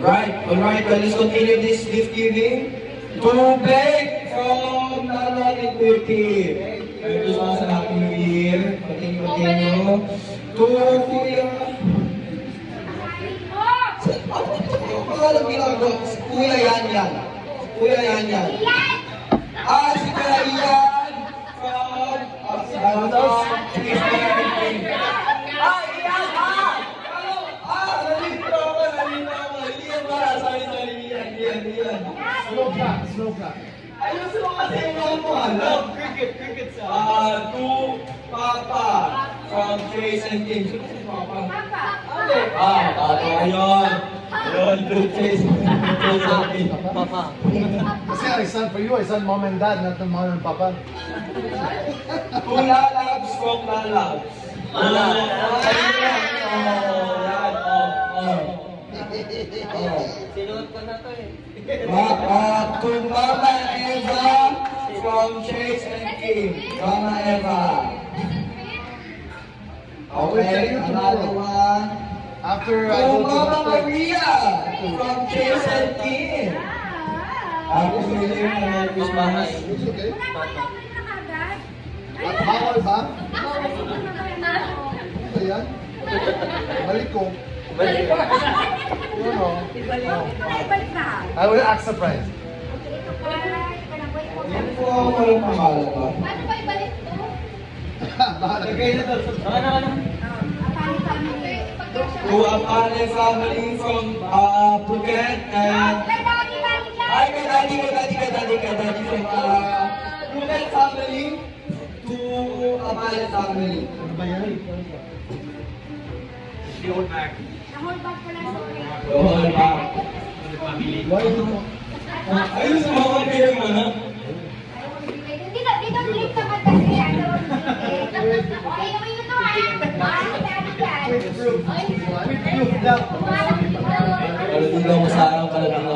Alright, let's continue this gift giving. Tubig from Nanay and Kuya Kim. Merry Christmas and Happy New Year. Continue. To Kuya. Ano pangalan ginagawa? Kuya Yan. Kuya Yan. Si Kuya Yan from Slow clap. ayun sa mga sa inyo mo, alam. Cricket sa. To Papa from Trace and Kim. Sino si Papa? Papa yun. Yun, to Trace and Kim. Papa. Kasi I stand for you, I stand mom and dad, not the mom and papa. To Lalabs from Lalabs. Sinuot ko na to eh. To Mama Eva from Chase and Kim. Mama Eva. Okay, another one. After I To go to Mama the Maria from Chase and Kim. Happy New Year and Merry Christmas. It's okay. Wala At bawal ba? Ano yan? Balik ko. Yun o. Ibalik na. I will act surprised. Ito pa. Yan po ang walang pangalan ba? Paano ba ibalik ito? Bahala. Apani family. To Apane family from Phuket and Kay Daddy dyan. ay kay daddy from Phuket family to Apane family. Ano ba yan? Na-hold back ko lang sa plate. Doon ba? Why do you Ayun sa mga kayo mo na. Dito flip naman kasi ano. Okay, naman yun to ha. Daddy dyan. with proof? With proof daw. Kumalang dito. Kalabing daw mo sa araw, kalabing daw